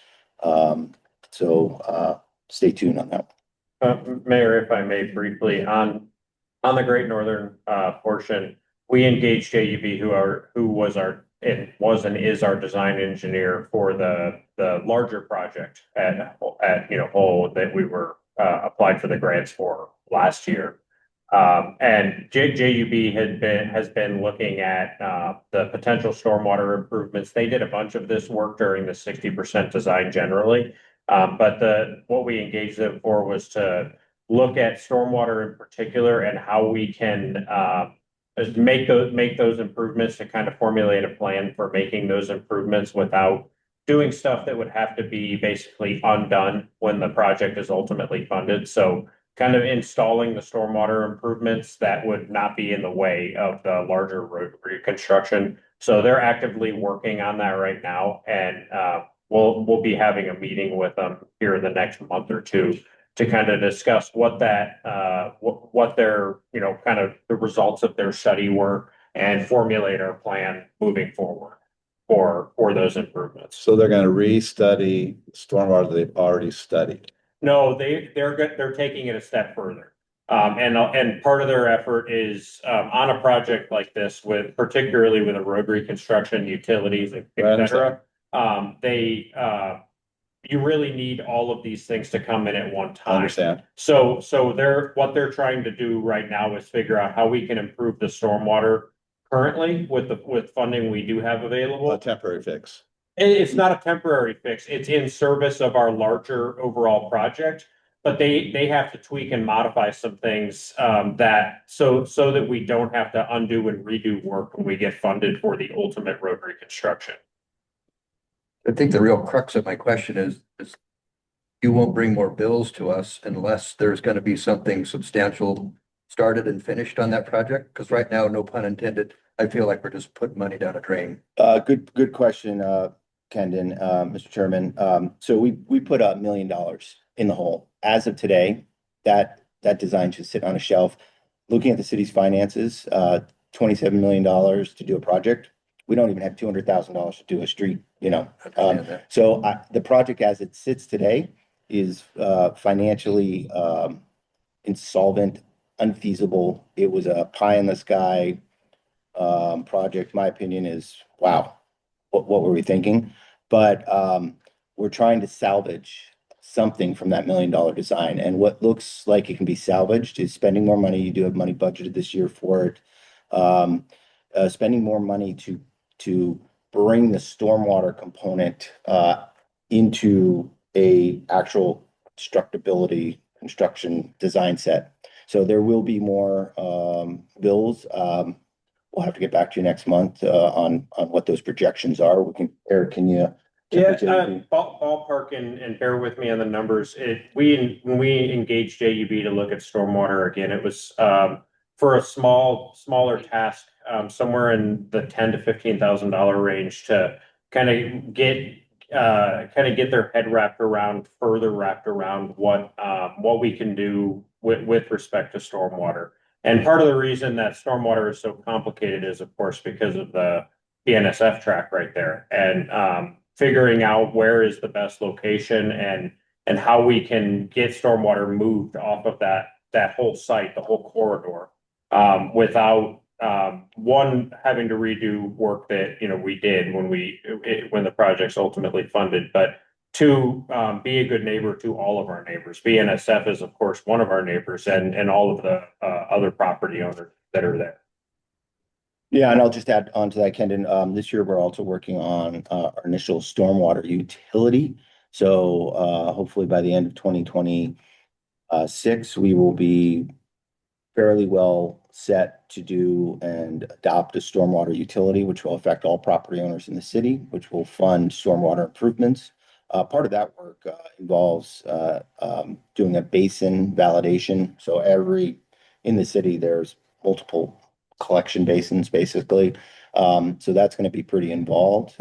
[SPEAKER 4] So stay tuned on that.
[SPEAKER 3] Mayor, if I may briefly, on the Great Northern portion, we engaged JUB, who was and is our design engineer for the larger project at Hull that we were applied for the grants for last year. And JUB has been looking at the potential stormwater improvements. They did a bunch of this work during the 60% design generally. But what we engaged them for was to look at stormwater in particular and how we can make those improvements, to kind of formulate a plan for making those improvements without doing stuff that would have to be basically undone when the project is ultimately funded. So kind of installing the stormwater improvements that would not be in the way of the larger road reconstruction. So they're actively working on that right now, and we'll be having a meeting with them here in the next month or two to kind of discuss what their, kind of the results of their study were and formulate our plan moving forward for those improvements.
[SPEAKER 1] So they're gonna restudy stormwater they've already studied.
[SPEAKER 3] No, they're taking it a step further. And part of their effort is on a project like this, particularly with a road reconstruction, utilities, et cetera. You really need all of these things to come in at one
[SPEAKER 1] I
[SPEAKER 3] time.
[SPEAKER 1] understand.
[SPEAKER 3] So what they're trying to do right now is figure out how we can improve the stormwater currently with funding we do have available.
[SPEAKER 1] A temporary fix.
[SPEAKER 3] It's not a temporary fix. It's in service of our larger overall project, but they have to tweak and modify some things that so that we don't have to undo and redo work when we get funded for the ultimate road reconstruction.
[SPEAKER 6] I think the real crux of my question is you won't bring more bills to us unless there's going to be something substantial started and finished on that project? Because right now, no pun intended, I feel like we're just putting money down a drain.
[SPEAKER 4] Good question, Kendon, Mr. Chairman. So we put $1 million in the hole. As of today, that design should sit on a shelf. Looking at the city's finances, $27 million to do a project. We don't even have $200,000 to do a street, So the project as it sits today is financially insolvent, unfeasible. It was a pie in the sky project. My opinion is, wow, what were we thinking? But we're trying to salvage something from that $1 million design. And what looks like it can be salvaged is spending more money. You do have money budgeted this year for it. Spending more money to bring the stormwater component into a actual construction design set. So there will be more bills. We'll have to get back to you next month on what those projections are. Eric, can you?
[SPEAKER 3] Yeah, ballpark and bear with me on the numbers. When we engaged JUB to look at stormwater again, it was for a smaller task, somewhere in the $10,000 to $15,000 range to kind of get their head further wrapped around what we can do with respect to stormwater. And part of the reason that stormwater is so complicated is, of course, because of the NSF track right there. And figuring out where is the best location and how we can get stormwater moved off of that whole site, the whole corridor, without one having to redo work that we did when the project's ultimately funded, but two, be a good neighbor to all of our neighbors. BNSF is, of course, one of our neighbors, and all of the other property owners that are there.
[SPEAKER 4] Yeah, and I'll just add on to that, Kendon. This year, we're also working on our initial stormwater utility. So hopefully by the end of 2026, we will be fairly well set to do and adopt a stormwater utility, which will affect all property owners in the city, which will fund stormwater improvements. Part of that work involves doing a basin validation. So in the city, there's multiple collection basins, basically. So that's going to be pretty involved.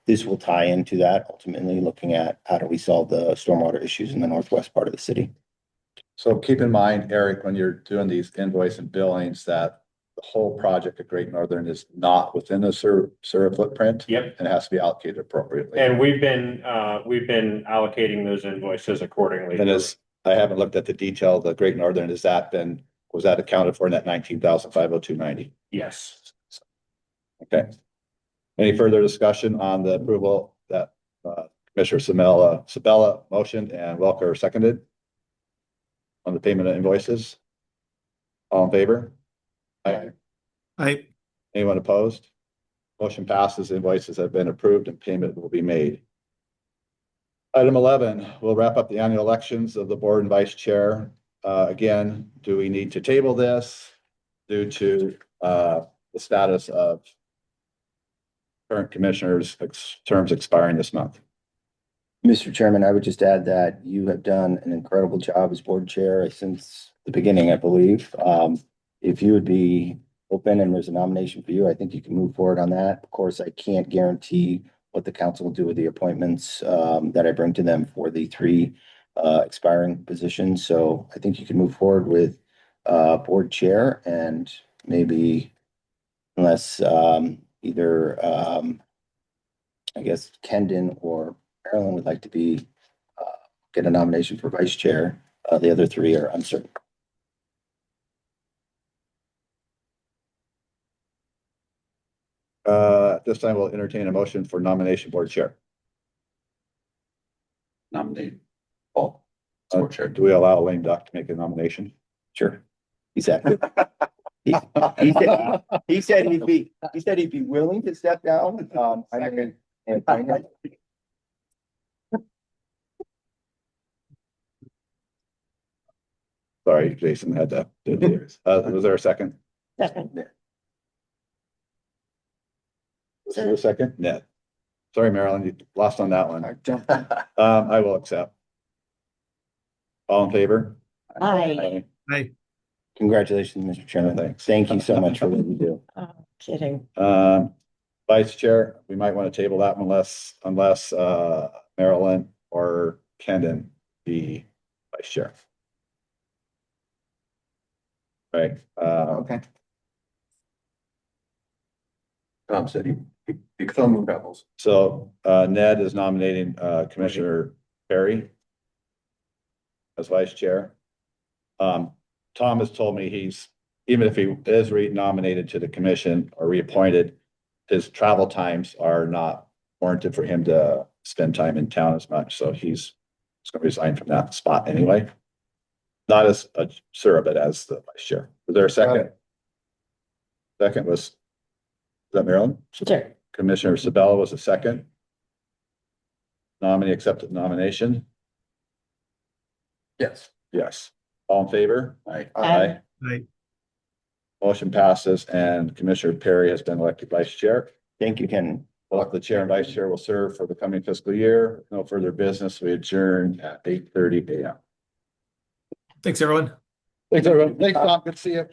[SPEAKER 4] This will tie into that, ultimately looking at how do we solve the stormwater issues in the northwest part of the city.
[SPEAKER 1] So keep in mind, Eric, when you're doing these invoice and billings, that the whole project at Great Northern is not within the sewer footprint.
[SPEAKER 3] Yep.
[SPEAKER 1] And it has to be allocated appropriately.
[SPEAKER 3] And we've been allocating those invoices accordingly.
[SPEAKER 1] And I haven't looked at the detail, the Great Northern, was that accounted for in that 19,502.90?
[SPEAKER 3] Yes.
[SPEAKER 1] Okay. Any further discussion on the approval that Commissioner Sabella motioned and Welker seconded on the payment of invoices? All in favor? Aye.
[SPEAKER 5] I,
[SPEAKER 1] Anyone opposed? Motion passes. Invoices have been approved and payment will be made. Item 11, we'll wrap up the annual elections of the board and vice chair. Again, do we need to table this due to the status of current commissioners' terms expiring this month?
[SPEAKER 4] Mr. Chairman, I would just add that you have done an incredible job as board chair since the beginning, I believe. If you would be open and there's a nomination for you, I think you can move forward on that. Of course, I can't guarantee what the council will do with the appointments that I bring to them for the three expiring positions. So I think you can move forward with board chair, and maybe unless either I guess Kendon or Marilyn would like to get a nomination for vice chair. The other three are uncertain.
[SPEAKER 1] At this time, we'll entertain a motion for nomination board chair.
[SPEAKER 8] Nominate Paul. Board chair.
[SPEAKER 1] Do we allow Lame Duck to make a nomination?
[SPEAKER 4] Sure. He's active. He said he'd be willing to step down.
[SPEAKER 1] Sorry, Jason had to. Was there a second?
[SPEAKER 2] Second.
[SPEAKER 1] Was there a second? Ned. Sorry, Marilyn, you lost on that one. I will accept. All in favor?
[SPEAKER 2] Aye.
[SPEAKER 5] I,
[SPEAKER 4] Congratulations, Mr. Chairman.
[SPEAKER 1] Thanks.
[SPEAKER 4] Thank you so much for what you do.
[SPEAKER 2] Oh, kidding.
[SPEAKER 1] Vice chair, we might want to table that one unless Marilyn or Kendon be vice chair. Right.
[SPEAKER 6] Okay. Tom said he thumb travels.
[SPEAKER 1] So Ned is nominating Commissioner Perry as vice chair. Tom has told me even if he is re-nominated to the commission or reappointed, his travel times are not warranted for him to spend time in town as much. So he's going to resign from that spot anyway. Not as a surrogate as the vice chair. Was there a second? Second was that Marilyn?
[SPEAKER 2] Sure.
[SPEAKER 1] Commissioner Sabella was a second. Nominee accepted nomination.
[SPEAKER 6] Yes.
[SPEAKER 1] Yes. All in favor?
[SPEAKER 2] Aye.
[SPEAKER 5] Right.
[SPEAKER 1] Motion passes and Commissioner Perry has been elected vice chair.
[SPEAKER 4] Thank you, Ken.
[SPEAKER 1] Both the chair and vice chair will serve for the coming fiscal year. No further business. We adjourn at 8:30 a.m.
[SPEAKER 5] Thanks, everyone.
[SPEAKER 1] Thanks, everyone. Thanks, Tom. Good to see you.